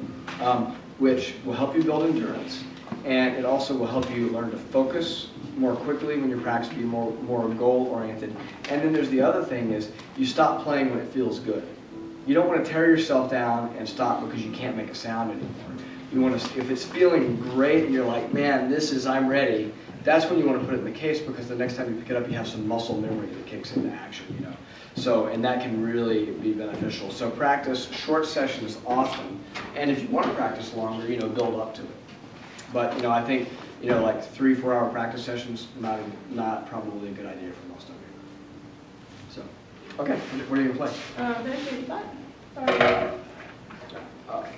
which will help you build endurance, and it also will help you learn to focus more quickly when you're practicing, be more goal-oriented. And then there's the other thing is, you stop playing when it feels good. You don't want to tear yourself down and stop because you can't make a sound anymore. You want to, if it's feeling great and you're like, man, I'm ready, that's when you want to put it in the case, because the next time you pick it up, you have some muscle memory that kicks into action, you know. So, and that can really be beneficial. So practice short sessions often, and if you want to practice longer, you know, build up to it. But, you know, I think, you know, like 3-4 hour practice sessions, not probably a good idea for most of you. So, okay, what are you going to play? 1985. Sorry.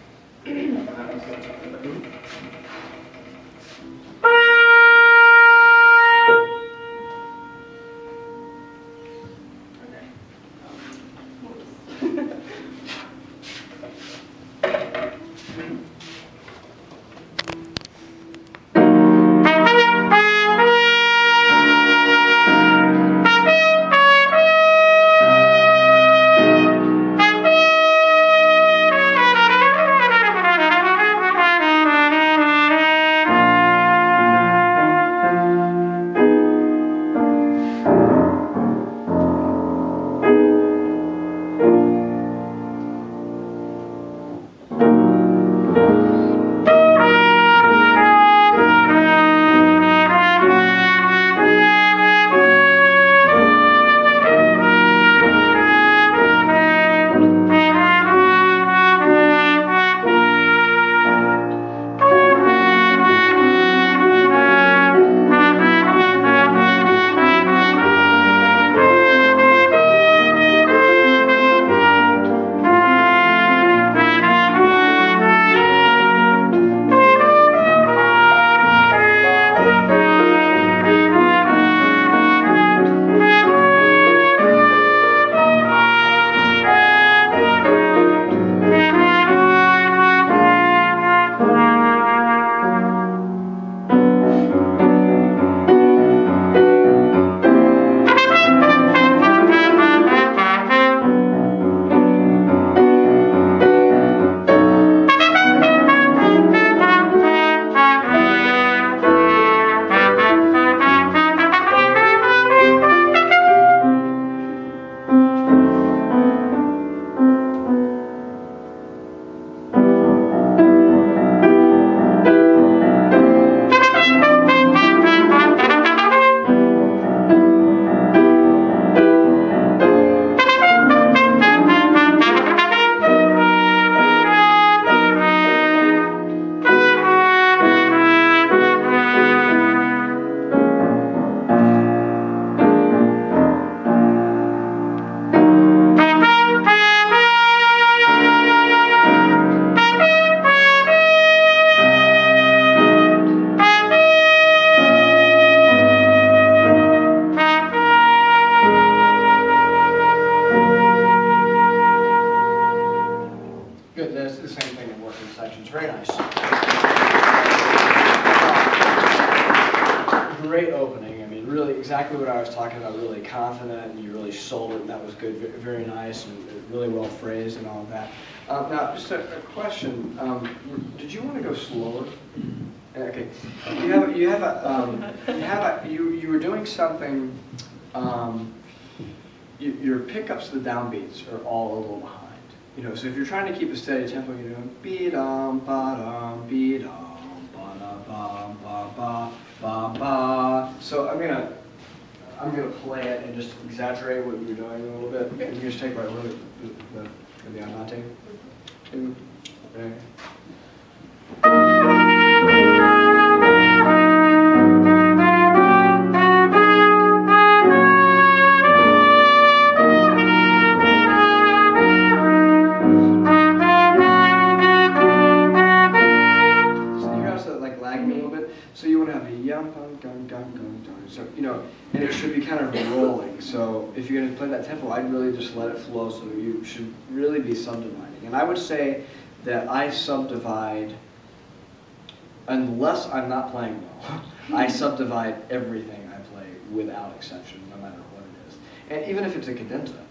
Great opening. I mean, really exactly what I was talking about, really confident, and you really sold it, and that was good, very nice, and really well phrased and all of that. Now, just a question. Did you want to go slower? Okay. You were doing something, your pickups, the downbeats are all a little behind. You know, so if you're trying to keep a steady tempo, you're doing beat-om, ba-dom, beat-om, ba-da-bum, ba-ba, ba-ba. So I'm gonna play it and just exaggerate what you're doing a little bit. Okay. You can just take right with the andante. Okay. So you want to have a yum, gun, gun, gun, gun, gun. So, you know, and it should be kind of rolling. So if you're going to play that tempo, I'd really just let it flow. So you should really be subdividing. And I would say that I subdivide, unless I'm not playing well, I subdivide everything I play without exception, no matter what it is. And even if it's a cadenza,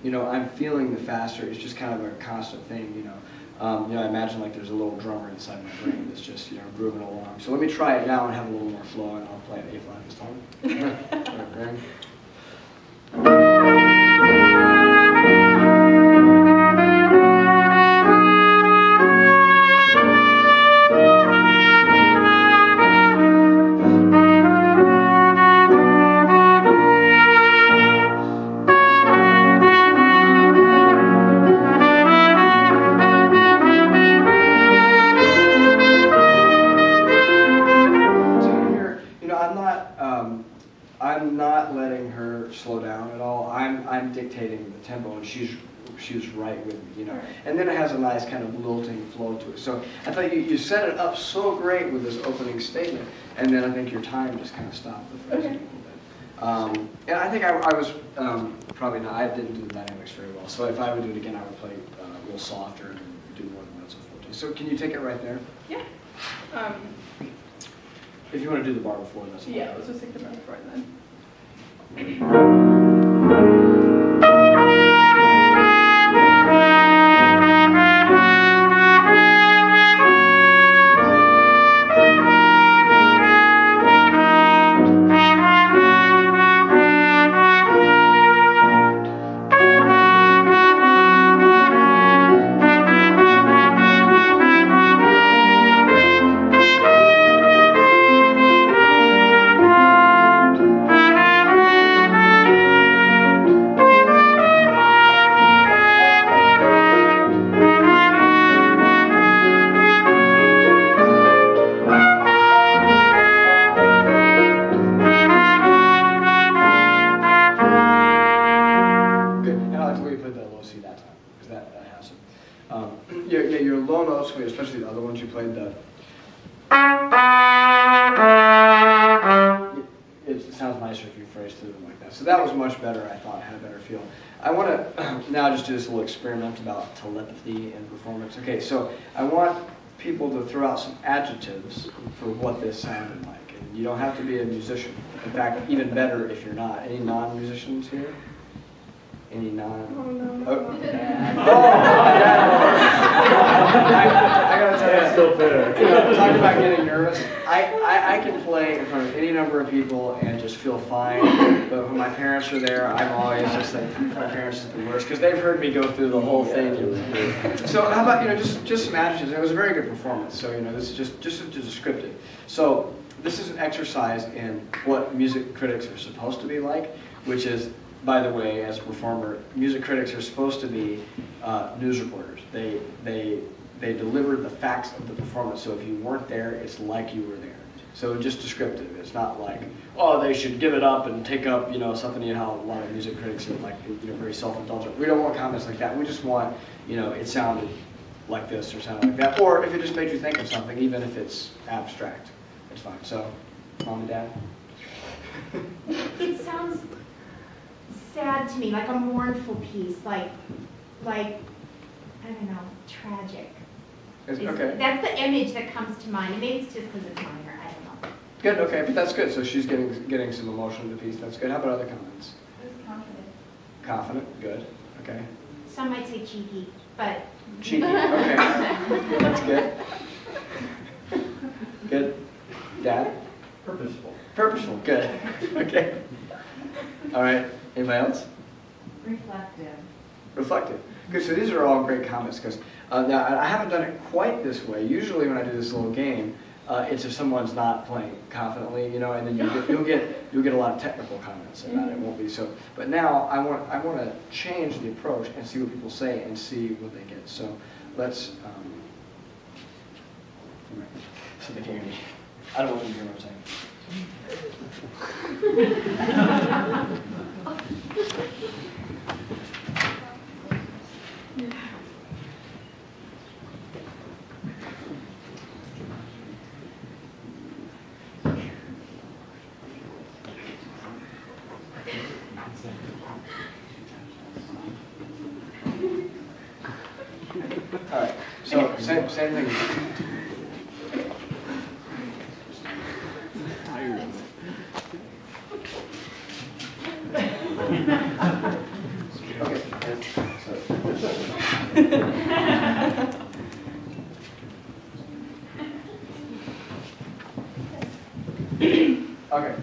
you know, I'm feeling the faster. It's just kind of a constant thing, you know. I imagine like there's a little drummer inside my brain that's just, you know, grooving along. So let me try it now and have a little more flow, and I'll play it A-flat this time. Okay. I'm not letting her slow down at all. I'm dictating the tempo, and she's right with me, you know. And then it has a nice kind of lilting flow to it. So I thought you set it up so great with this opening statement, and then I think your time just kind of stopped the phrasing a little bit. And I think I was probably not. I didn't do the dynamics very well. So if I would do it again, I would play a little softer and do more than mezzo forte. So can you take it right there? Yeah. If you want to do the bar before, that's fine. Yeah, let's just take the bar before then. Your low notes, especially the other ones you played, it sounds nicer if you phrase through them like that. So that was much better, I thought, had a better feel. I want to now just do this little experiment about telepathy and performance. Okay, so I want people to throw out some adjectives for what this sounded like. And you don't have to be a musician. In fact, even better if you're not. Any non-musicians here? Any non? Oh, no. Oh, I gotta tell you, That's still fair. You know, talking about getting nervous. I can play in front of any number of people and just feel fine. But when my parents are there, I'm always just like, my parents is the worst because they've heard me go through the whole thing. So how about, you know, just some adjectives. It was a very good performance. So, you know, this is just descriptive. So this is an exercise in what music critics are supposed to be like, which is, by the way, as a performer, music critics are supposed to be news reporters. They deliver the facts of the performance. So if you weren't there, it's like you were there. So just descriptive. It's not like, oh, they should give it up and take up, you know, something, you know, how a lot of music critics are like, you know, very self-indulgent. We don't want comments like that. We just want, you know, it sounded like this or sounded like that. Or if it just made you think of something, even if it's abstract, it's fine. So, Mom and Dad? It sounds sad to me, like a mournful piece, like I don't know, tragic. Okay. That's the image that comes to mind. And maybe it's just because it's minor. I don't know. Good, okay, but that's good. So she's getting some emotion to the piece. That's good. How about other comments? Confident. Confident, good, okay. Some might say cheeky, but Cheeky, okay. That's good. Good. Dad? Purposeful. Purposeful, good. Okay. All right, anybody else? Reflective. Reflective. Good, so these are all great comments because now I haven't done it quite this way. Usually when I do this little game, it's if someone's not playing confidently, you know, and then you'll get a lot of technical comments about it. It won't be so. But now I want to change the approach and see what people say and see what they get. So let's. So they can hear me. I don't want them to hear what I'm saying. All right, so same thing. Okay.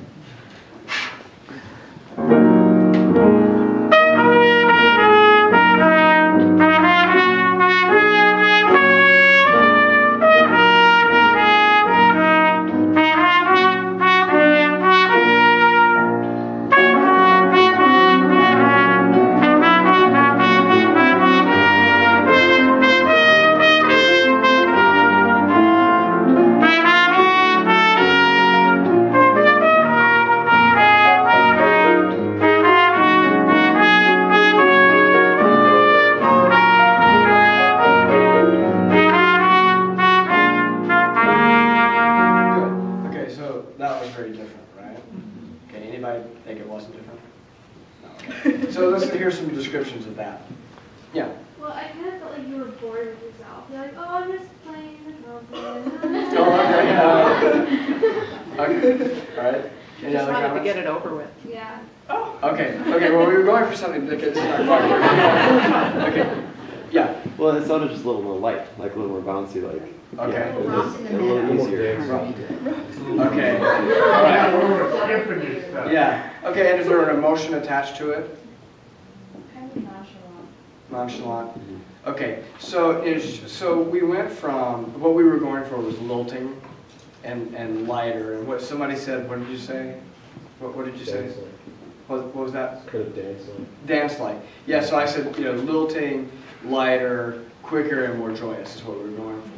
Here's some descriptions of that. Yeah. Well, I kind of felt like you were bored with yourself. You're like, oh, I'm just playing the trumpet. Okay. All right. Any Just other wanted to comments? get it over with. Yeah. Oh. Okay. Okay. Well, we were going for something that is not quite. Okay. Yeah. Well, it sounded just a little more light, like a little more bouncy, like. Okay. Yeah, it was a little easier. Okay. All right. Yeah. Okay. And is there an emotion attached to it? Kind of nonchalant. Nonchalant. Okay. So we went from what we were going for was lilting and lighter, and what somebody said. What did you say? What did you say? What was that? Kind of dance-like. Dance-like. Yeah. So I said, lilting, lighter, quicker, and more joyous is what we were going for.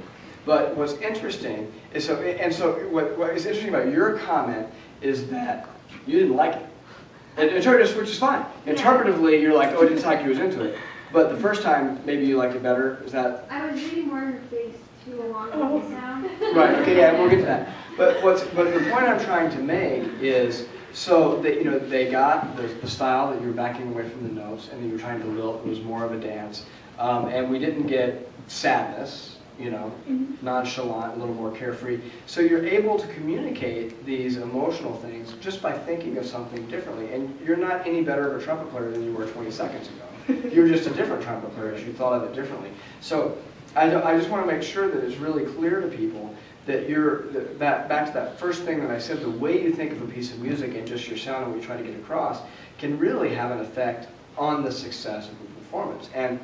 But what's interesting is what is interesting about your comment is that you didn't like it. Which is fine. Interpretively, you're like, oh, it didn't sound like you was into it. But the first time, maybe you liked it better. Is that? I was reading more in her face too along with the sound. Right. Okay. Yeah. We'll get to that. But the point I'm trying to make is so that they got the style that you were backing away from the notes and that you were trying to lilt. It was more of a dance, and we didn't get sadness. Nonchalant, a little more carefree. So you're able to communicate these emotional things just by thinking of something differently. And you're not any better of a trumpet player than you were 20 seconds ago. You're just a different trumpet player as you thought of it differently. So I just want to make sure that it's really clear to people that back to that first thing that I said, the way you think of a piece of music and just your sound and what you try to get across can really have an effect on the success of the performance. And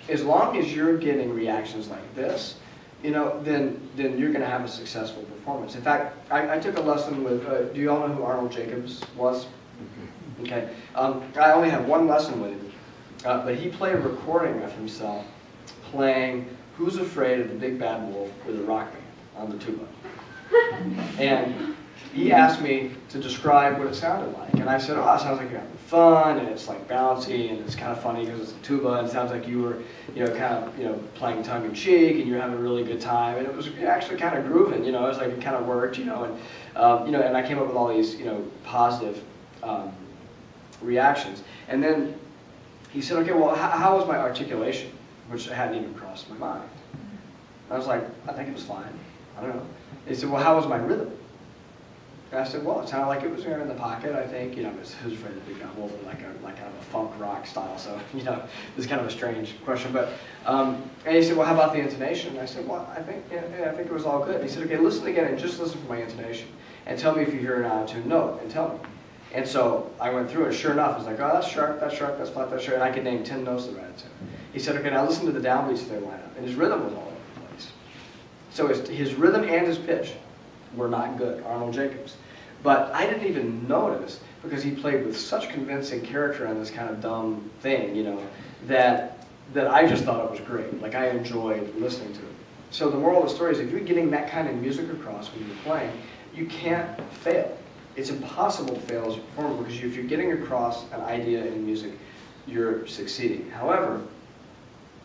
as long as you're getting reactions like this, then you're going to have a successful performance. In fact, I took a lesson with, do you all know who Arnold Jacobs was? Okay. I only had one lesson with him, but he played a recording of himself playing Who's Afraid of the Big Bad Wolf with a rock band on the tuba. And he asked me to describe what it sounded like. And I said, oh, it sounds like you're having fun, and it's like bouncy, and it's kind of funny because it's a tuba, and it sounds like you were, playing tongue-in-cheek, and you're having a really good time. And it was actually kind of grooving, it was like it kind of worked, and I came up with all these, positive reactions. And then he said, okay, well, how was my articulation? Which hadn't even crossed my mind. I was like, I think it was fine. I don't know. He said, well, how was my rhythm? And I said, well, it sounded like it was there in the pocket, I think. You know, who's afraid of the big guy? Well, like kind of a funk rock style. So, you know, it was kind of a strange question. But, and he said, well, how about the intonation? And I said, well, I think it was all good. And he said, okay, listen again and just listen for my intonation. And tell me if you hear an out-of-tune note, and tell me. And so I went through it. Sure enough, I was like, oh, that's sharp, that's flat, that's sharp. And I could name 10 notes that ran to. He said, okay, now listen to the downbeats of their lineup. And his rhythm was all over the place. So his rhythm and his pitch were not good, Arnold Jacobs. But I didn't even notice, because he played with such convincing character on this kind of dumb thing, you know, that I just thought it was great. Like, I enjoyed listening to it. So the moral of the story is, if you're getting that kind of music across when you're playing, you can't fail. It's impossible to fail as a performer, because if you're getting across an idea in music, you're succeeding. However,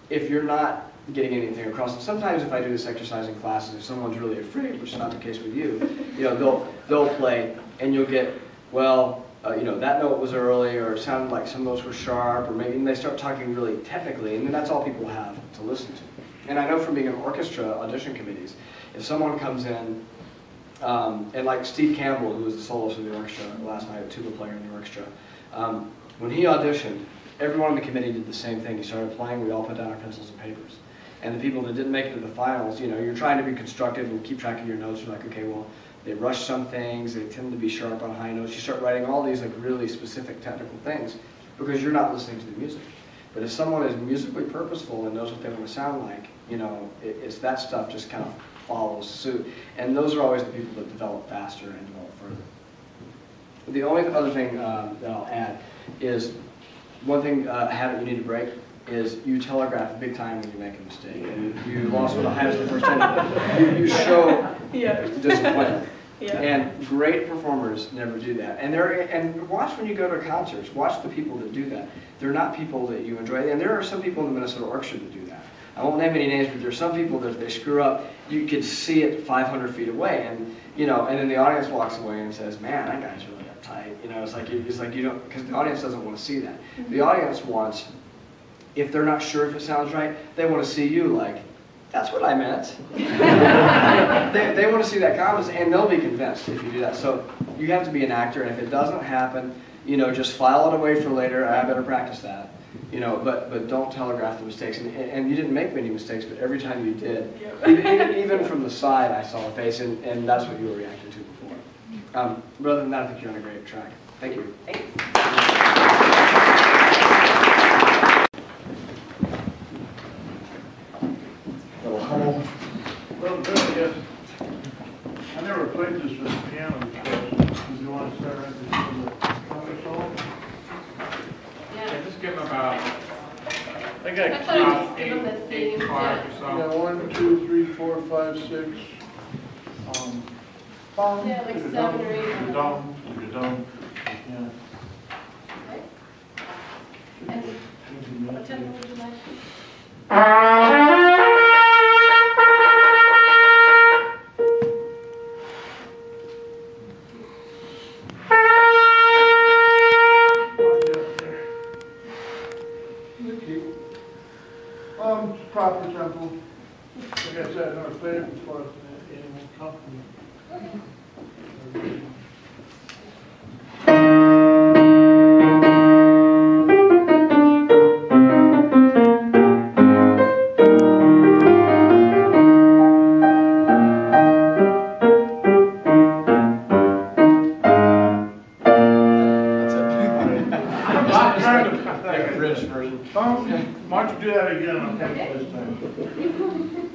if you're not getting anything across, and sometimes if I do this exercise in classes, if someone's really afraid, which is not the case with you, you know, they'll play, and you'll get, well, you know, that note was early, or it sounded like some notes were sharp, or maybe and they start talking really technically, and then that's all people have to listen to. And I know from being in orchestra audition committees, if someone comes in, and like Steve Campbell, who was the soloist of the orchestra last night, a tuba player in the orchestra, when he auditioned, everyone in the committee did the same thing. He started playing, we all put down our pencils and papers. And the people that didn't make it to the finals, you know, you're trying to be constructive and keep track of your notes. You're like, okay, well, they rush some things, they tend to be sharp on high notes. You start writing all these like really specific technical things because you're not listening to the music. But if someone is musically purposeful and knows what they want to sound like, you know, it's that stuff just kind of follows suit. And those are always the people that develop faster and develop further. The only other thing that I'll add is one thing, a habit you need to break is you telegraph big time when you make a mistake. And you lost with the highest the first time. You show disappointment. Yeah. And great performers never do that. And watch when you go to concerts. Watch the people that do that. They're not people that you enjoy. And there are some people in the Minnesota Orchestra that do that. I won't name any names, but there are some people that if they screw up, you could see it 500 feet away. And you know, and then the audience walks away and says, "Man, that guy's really uptight." You know, it's like you don't, because the audience doesn't want to see that. The audience wants, if they're not sure if it sounds right, they want to see you like, that's what I meant. they want to see that confidence, and they'll be convinced if you do that. So you have to be an actor, and if it doesn't happen, you know, just file it away for later. I better practice that. You know, but don't telegraph the mistakes. And you didn't make many mistakes, but every time you did, even from the side, I saw a face, and that's what you were reacting to before. But other than that, I think you're on a great track. Thank you. Thanks. Little hummel. Well, good, I guess. I never played this with the piano before. Do you want to start right with the trumpet solo? Yeah, just give them about I got I thought you just give them the theme. 8 5 or so. Yeah, 1, 2, 3, 4, 5, 6. Bum, Yeah, like to the 7 or dum, 8. to the dum, to the dum. Yeah. Right? And what tempo would you like? Proper tempo. Like I said, I've never played it before, and it won't come from me. British version. Why don't you do that again? I'll take it this time.